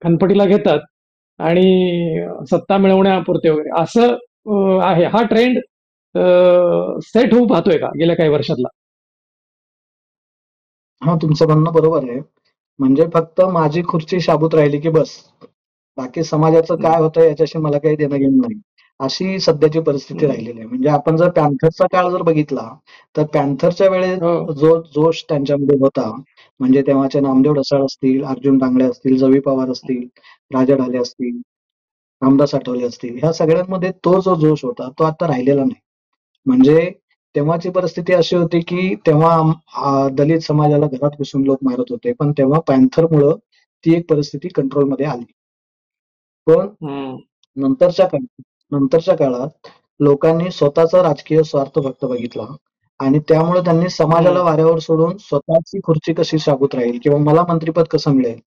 खनपटीला घेतात आणि सत्ता मिळवण्यापुरते वगैरे असं आहे. हा ट्रेंड सेट होऊ पाहतोय का गेल्या काही वर्षातला? हां, तुमचं म्हणणं बरोबर आहे. म्हणजे फक्त माझी खुर्ची शाबूत राहिली की बस. बाकी समाजाचं हं. काय होतं याच्याशी मला काही देणं-घेणं नाही. अशी सध्याची परिस्थिती हं. राहिलेली आहे. म्हणजे आपण जर पॅन्थरचा काळ जर बघितला, तर पॅन्थरच्या वेळेस हो. जो जोश त्यांच्यामध्ये होता, म्हणजे तेव्हाचे नामदेव ढसाळ असतील, अर्जुन डांगळे असतील, जवी पवार असतील, राजा ढाले असतील, रामदास आठवले असतील, ह्या सगळ्यांमध्ये तो जो जोश होता, तो आता राहिलेला नाही. म्हणजे तेव्हाची परिस्थिती अशी होती, की तेव्हा दलित समाजाला घरात घुसून लोक मारत होते. पण तेव्हा पॅन्थरमुळं ती एक परिस्थिती कंट्रोलमध्ये आली. पण हं. नंतरच्या काळात लोकांनी स्वतःचा राजकीय स्वार्थ फक्त बघितला आणि त्यामुळे त्यांनी समाजाला हं. वाऱ्यावर सोडून स्वतःची खुर्ची कशी शाबूत राहील किंवा मला मंत्रिपद कसं मिळेल?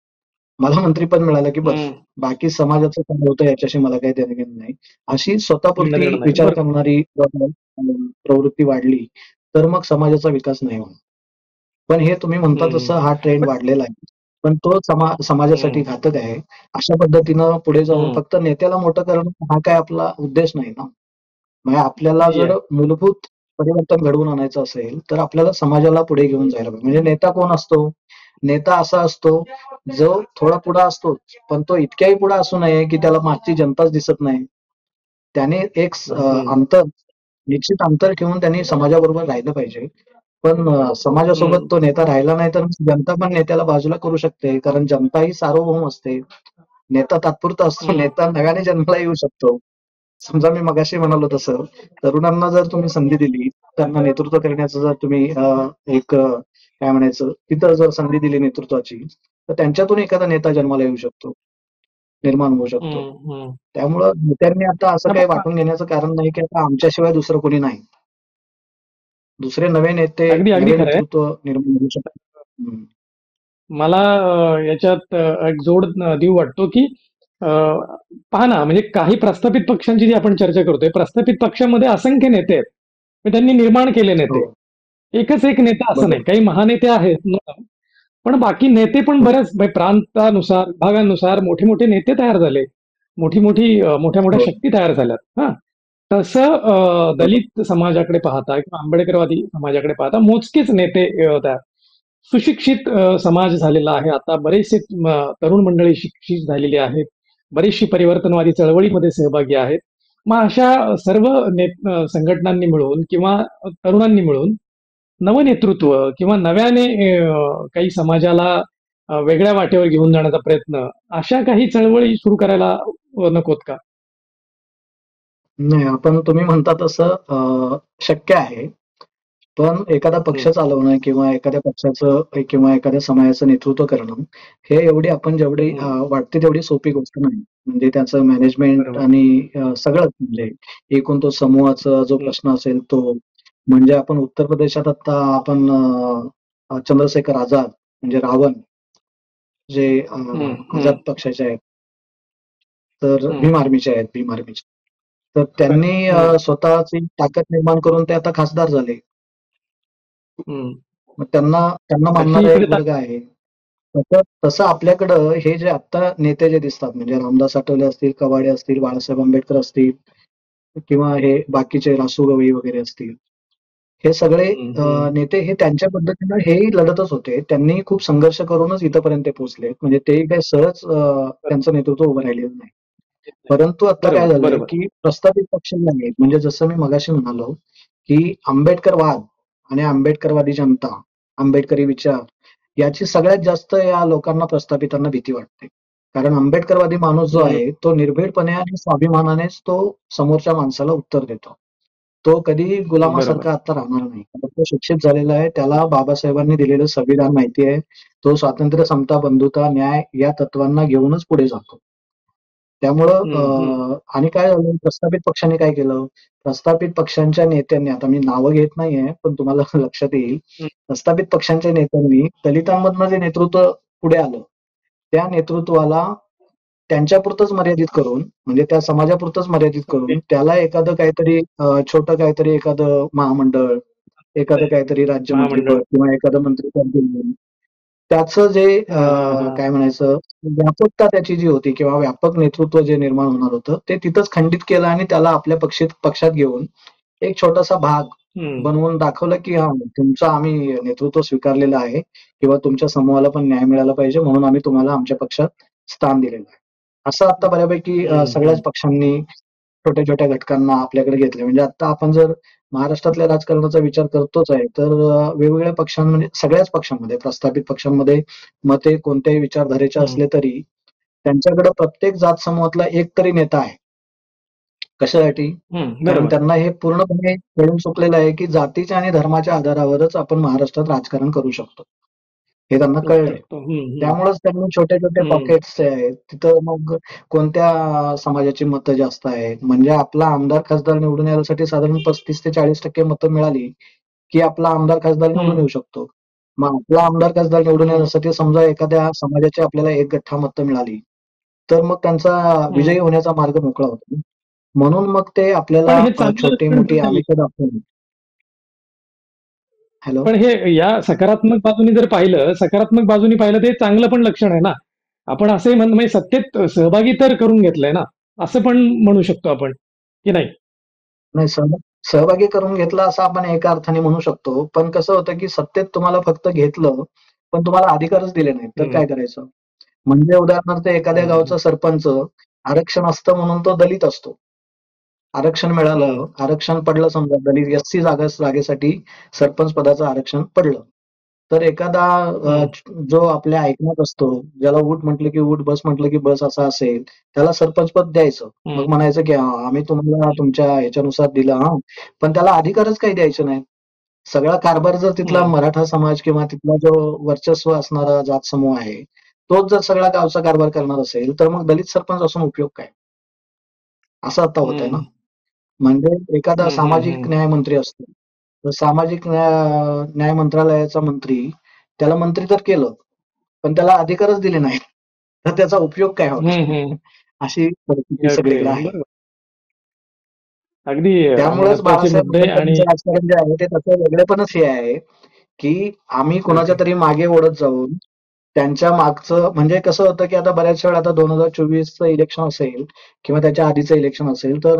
मला मंत्रिपद मिळालं की बस. हं. बाकी समाजाचं काय होतं याच्याशी मला काही देणं-घेणं नाही. अशी घेणं स्वतःपुरती देणं नाही. विचार बरोबर. करणारी प्रवृत्ती वाढली, तर मग समाजाचा विकास नाही होणार. पण हे तुम्ही म्हणता हं. तसं हा ट्रेंड पण वाढलेला आहे. पण तो समाजासाठी हं. घातक आहे. अशा पद्धतीनं पुढे जाऊन हं. फक्त नेत्याला मोठं करणं हा काय आपला उद्देश नाही ना. म्हणजे आपल्याला नाही जर आहे. मूलभूत परिवर्तन घडवून आणायचं असेल, तर आपल्याला समाजाला पुढे घेऊन जायला पाहिजे. म्हणजे नेता कोण असतो? नेता असा असतो, जो थोडा पुढं असतोच, पण तो इतक्याही पुढे असू नये, की त्याला मागची जनताच दिसत नाही. त्याने एक हं. अंतर, निश्चित अंतर ठेवून त्यांनी समाजाबरोबर राहिलं पाहिजे. पण समाजासोबत हं. तो नेता राहिला नाही तर जनता पण नेत्याला बाजूला करू शकते. कारण जनता ही सार्वभौम असते. नेता तात्पुरता असतो. हं. नेता नव्याने जन्माला येऊ शकतो. समजा मी मगाशी म्हणालो तसं, तरुणांना जर तुम्ही संधी दिली, त्यांना नेतृत्व करण्याचं जर तुम्ही एक काय म्हणायचं, तिथं जर संधी दिली नेतृत्वाची, तर त्यांच्यातून एखादा नेता जन्माला येऊ शकतो, निर्माण होऊ शकतो. हं. हं. त्यामुळं नेत्यांनी आता असं हां, काही पण वाटून घेण्याचं कारण नाही, की आता आमच्याशिवाय दुसरं कोणी नाही. दुसरे नवे नेते, अगदी, अगदी नवे खरं आहे. नेतृत्व निर्माण होऊ शकतात. हं. मला याच्यात एक जोड देऊ वाटतो, की अ, पहा ना, म्हणजे काही प्रस्थापित पक्षांची जी आपण चर्चा करतोय, प्रस्थापित पक्षामध्ये असंख्य नेते आहेत. तर त्यांनी निर्माण केले हो, नेते. एकच एक नेता असं नाही. बरोबर. काही महानेते आहेत, पण बाकी नेते पण हो, बऱ्याच म्हणजे प्रांतानुसार, विभागानुसार मोठे-मोठे नेते तयार झाले. मोठी-मोठी मोठ्या-मोठ्या हो, शक्ती तयार झाल्यात. हां. तसं बरोबर. दलित समाजाकडे पाहता किंवा आंबेडकरवादी समाजाकडे पाहता मोजकेच नेते तयार सुशिक्षित समाज झालेला आहे आता. बरेचसे तरुण मंडळी शिक्षित झालेली आहेत. बरीचशी परिवर्तनवादी चळवळीमध्ये सहभागी आहेत. मग अशा सर्व संघटनांनी मिळून किंवा तरुणांनी मिळून नवनेतृत्व किंवा नव्याने काही समाजाला वेगळ्या वाटेवर घेऊन जाण्याचा प्रयत्न, अशा काही चळवळी सुरू करायला नकोत का? नाही, आपण तुम्ही म्हणता तसं शक्य आहे. पण एखादा हं. पक्ष चालवणं किंवा एखाद्या पक्षाचं किंवा एखाद्या समाजाचं नेतृत्व करणं, हे एवढी आपण जेवढी हं. वाटते तेवढी सोपी गोष्ट नाही. म्हणजे त्याचं मॅनेजमेंट बरोबर. आणि सगळंच म्हणजे एकूण तो समूहाचा जो हं. प्रश्न असेल तो. म्हणजे आपण उत्तर प्रदेशात आता आपण चंद्रशेखर आझाद म्हणजे रावण जे हं. आझाद हं. पक्षाचे आहेत, तर हं. भीम आर्मीचे आहेत, भीम आर्मीचे. तर बरं. त्यांनी हं. स्वतःची ताकद निर्माण करून ते आता खासदार झाले. हं. मग त्यांना त्यांना ही मानणारा इकडे एक वर्ग आहे. तसं तसं आपल्याकडं हे जे आता नेते जे दिसतात म्हणजे रामदास आठवले असतील, कवाडे असतील, बाळासाहेब आंबेडकर असतील किंवा हे बाकीचे रासू गवई वगैरे असतील. हे सगळे हम्म, हम्म. नेते हे त्यांच्या पद्धतीनं हेही लढतच होते. त्यांनी खूप संघर्ष करूनच इथपर्यंत ते पोहोचले. म्हणजे तेही काही सहज त्यांचं नेतृत्व उभं राहिलेलं नाही. परंतु आता काय बरोबर झालंय, बरोबर. की प्रस्थापित पक्ष जे आहेत, म्हणजे जसं मी मगाशी म्हणालो, की आंबेडकरवाद आणि आंबेडकरवादी जनता, आंबेडकरी विचार याची सगळ्यात जास्त या लोकांना प्रस्थापितांना भीती वाटते. कारण आंबेडकरवादी माणूस जो हम्म, आहे, तो निर्भीडपणे आणि स्वाभिमानानेच तो समोरच्या माणसाला उत्तर देतो. तो कधीही बरोबर. गुलामासारखा आता राहणार नाही. कारण तो शिक्षित झालेला आहे. त्याला बाबासाहेबांनी दिलेलं संविधान माहिती आहे. तो स्वातंत्र्य, समता, बंधुता, न्याय या तत्वांना घेऊनच पुढे जातो. त्यामुळं हम्म, हम्म, आणि काय झालं प्रस्थापित पक्षाने काय केलं? प्रस्थापित पक्षांच्या नेत्यांनी आता मी नावं घेत नाहीये, पण तुम्हाला लक्षात येईल. हम्म, प्रस्थापित पक्षांच्या नेत्यांनी दलितांमधनं जे नेतृत्व पुढे आलं, त्या नेतृत्वाला त्यांच्यापुरतंच मर्यादित करून, म्हणजे त्या समाजापुरतंच मर्यादित अगदी करून, त्याला एखादं काहीतरी छोटं काहीतरी एखादं महामंडळ, एखादं काहीतरी महामंडळ. राज्यमंत्रीपद किंवा एखादं मंत्रिपद दिलं. त्याचं जे हा, हा, हा. काय म्हणायचं व्यापकता त्याची जी होती किंवा व्यापक नेतृत्व जे निर्माण होणार होतं, ते तिथंच खंडित केलं आणि त्याला आपल्या पक्षात घेऊन एक छोटासा भाग हम्म, बनवून दाखवलं, की हां, तुमचं आम्ही नेतृत्व स्वीकारलेलं आहे किंवा तुमच्या समूहाला पण न्याय मिळाला पाहिजे म्हणून आम्ही तुम्हाला आमच्या पक्षात स्थान दिलेलं आहे. असं आता बऱ्यापैकी हम्म, सगळ्याच हम्म, पक्षांनी छोट्या-छोट्या घटकांना आपल्याकडे घेतले. म्हणजे आता आपण जर महाराष्ट्रातल्या राजकारणाचा विचार करतोच आहे, तर वेगवेगळ्या पक्षांमध्ये सगळ्याच पक्षांमध्ये प्रस्थापित पक्षांमध्ये मते कोणत्याही विचारधारेचे हम्म, असले तरी त्यांच्याकडे प्रत्येक जात समूहातला एक तरी नेता आहे. कशासाठी? कारण बरोबर. त्यांना हे पूर्णपणे कळून चुकलेलं आहे, की जातीच्या आणि धर्माच्या आधारावरच आपण महाराष्ट्रात राजकारण करू शकतो. हे त्यांना करू कळलंय. शकतो. हम्म, हम्म, त्यामुळेच त्यांनी छोटे-छोटे हम्म, पॉकेट्स जे आहेत, तिथं मग कोणत्या समाजाची मतं जास्त आहेत. म्हणजे आपला आमदार खासदार निवडून यायसाठी साधारण 35% ते 40% मतं मिळाली, की आपला आमदार खासदार निवडून हम्म, येऊ शकतो. मग आपला आमदार खासदार निवडून हम्म, येण्यासाठी समजा एखाद्या समाजाची आपल्याला 1 गठ्ठा मतं मिळाली, तर मग त्यांचा हम्म. विजयी होण्याचा मार्ग मोकळा होतो. म्हणून मग ते पण आपल्याला हे चांगलं लक्षण छोटी-मोठी ठरता येईल. आमिषं दाखवून हॅलो? पण हे या सकारात्मक बाजूनी जर पाहिलं, सकारात्मक बाजूनी पाहिलं ते चांगलं पण लक्षण आहे ना. आपण असंही म्हणजे सत्तेत सहभागी तर करून घेतलंय ना, असं पण म्हणू शकतो आपण, की नाही? नाही सहभागी करून घेतला असं आपण एका अर्थाने म्हणू शकतो. पण कसं होतं, की सत्तेत तुम्हाला फक्त घेतलं, पण तुम्हाला अधिकारच दिले नाहीत. तर हं, काय करायचं? म्हणजे उदाहरणार्थ एखाद्या हं, हं, गावचा सरपंच आरक्षण असतं म्हणून तो दलित असतो. आरक्षण हं, मिळालं, आरक्षण पडलं समजा दलित एस-सी जागेसाठी सरपंच पदाचं आरक्षण पडलं. तर एखादा हं, जो आपल्या ऐकण्यात असतो, ज्याला उठ म्हटलं की उठ, बस म्हटलं की बस असं असेल, त्याला सरपंच पद द्यायचं. हं, मग म्हणायचं की आम्ही तुम्हाला तुमच्या ह्याच्यानुसार दिलं हां. पण त्याला अधिकारच काही द्यायचे नाहीत. सगळा कारभार जर तिथला हं, मराठा समाज किंवा तिथला जो वर्चस्व असणारा जात समूह आहे, तोच जर सगळा गावचा कारभार करणार असेल, तर मग दलित सरपंच असून उपयोग काय? असं आता होतंय ना. हं, म्हणजे एखादा हं, हं, सामाजिक हं, न्याय मंत्री असतो. तर सामाजिक न्याय मंत्रालयाचा मंत्री, त्याला मंत्री तर केलं, पण त्याला अधिकारच दिले नाहीत. तर त्याचा उपयोग काय हं, होणार? हं. अशी परिस्थिती ओके. सगळीकडे आहे. बरोबर. अगदी त्यामुळेच महत्वाचे बाळासाहेब मुद्दे आणि आंबेडकरांचं राजकारण जे आहे ते त्याचं वेगळेपणच हे आहे, की आम्ही कुणाच्या ओके. तरी मागे ओढत जाऊन त्यांच्या मागचं म्हणजे कसं होतं, की आता बऱ्याच वेळा आता 2024चं इलेक्शन असेल किंवा त्याच्या आधीचं इलेक्शन असेल, तर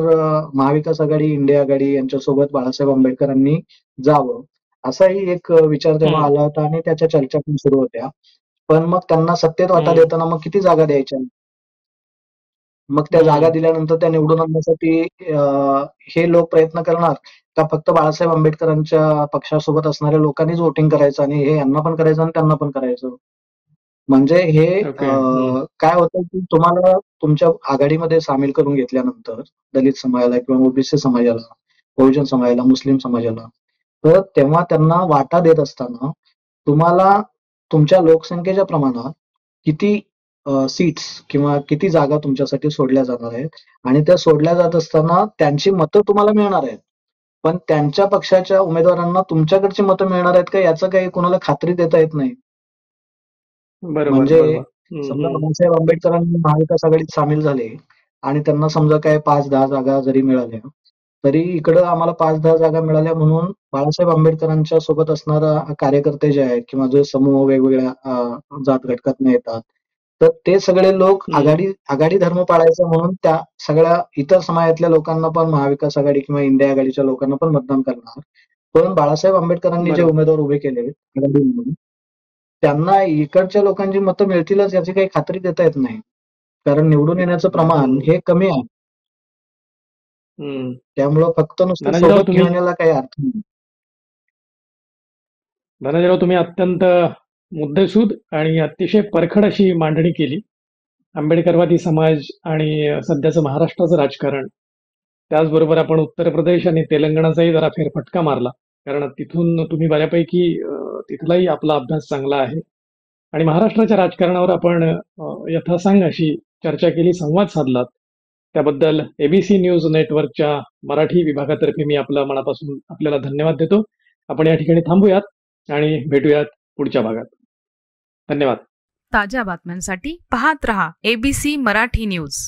महाविकास आघाडी, इंडिया आघाडी यांच्यासोबत बाळासाहेब आंबेडकरांनी जावं, असाही एक विचार तेव्हा हं, आला होता आणि त्याच्या चर्चा पण सुरू होत्या. पण मग त्यांना सत्तेत वाटा हं, देताना मग किती जागा द्यायच्या? मग त्या जागा हं, दिल्यानंतर त्या निवडून आणण्यासाठी हे लोक प्रयत्न करणार का फक्त बाळासाहेब आंबेडकरांच्या पक्षासोबत असणाऱ्या लोकांनीच व्होटिंग करायचं आणि हे यांना पण करायचं आणि त्यांना पण करायचं? म्हणजे हे ओके. हं, काय होतं, की तुम्हाला तुमच्या आघाडीमध्ये सामील करून घेतल्यानंतर दलित समाजाला किंवा ओबीसी समाजाला, बहुजन समाजाला, मुस्लिम समाजाला, तर तेव्हा त्यांना वाटा देत असताना तुम्हाला तुमच्या लोकसंख्येच्या प्रमाणात किती सीट्स किंवा किती जागा तुमच्यासाठी सोडल्या जाणार आहेत आणि त्या सोडल्या जात असताना त्यांची मतं तुम्हाला मिळणार आहेत. पण त्यांच्या पक्षाच्या उमेदवारांना तुमच्याकडची मतं मिळणार आहेत का याचं काही कुणाला खात्री देता येत नाही. बरोबर, म्हणजे बरोबर. हं, समजा हं, बाबासाहेब आंबेडकरांनी महाविकास आघाडीत सामील झाले आणि त्यांना समजा काय 5-10 जागा जरी मिळाल्या, तरी इकडं आम्हाला 5-10 जागा मिळाल्या म्हणून बाळासाहेब आंबेडकरांच्या सोबत असणारा कार्यकर्ते जे आहेत किंवा जो समूह वेगवेगळ्या जात घटकातून येतात, तर ते सगळे लोक आघाडी धर्म पाळायचा म्हणून त्या सगळ्या इतर समाजातल्या लोकांना पण महाविकास आघाडी किंवा इंडिया आघाडीच्या लोकांना पण मतदान करणार. पण बाळासाहेब आंबेडकरांनी जे बरोबर. उमेदवार उभे केले आघाडीमधून, त्यांना इकडच्या लोकांची मतं मिळतीलच याची काही खात्री देता येत नाही. कारण निवडून येण्याचं प्रमाण हे कमी आहे. त्यामुळं फक्त नुसतं धनाजीराव सोबत तुम्ही घेण्याला काही अर्थ नाही. धनाजीराव तुम्ही अत्यंत मुद्देसूद आणि अतिशय परखड अशी मांडणी केली. आंबेडकरवादी समाज आणि सध्याचं महाराष्ट्राचं राजकारण, त्याचबरोबर आपण उत्तर प्रदेश आणि तेलंगणाचाही जरा फेरफटका मारला, कारण तिथून तुम्ही बऱ्यापैकी तिथलाही आपला अभ्यास चांगला आहे. आणि महाराष्ट्राच्या राजकारणावर आपण यथासांग अशी चर्चा केली, संवाद साधलात. त्याबद्दल एबीसी न्यूज नेटवर्कच्या मराठी विभागातर्फे मी आपल्या मनापासून आपल्याला धन्यवाद देतो. आपण या ठिकाणी थांबूयात आणि भेटूयात पुढच्या भागात. धन्यवाद. ताज्या बातम्यांसाठी पाहत रहा एबीसी मराठी न्यूज.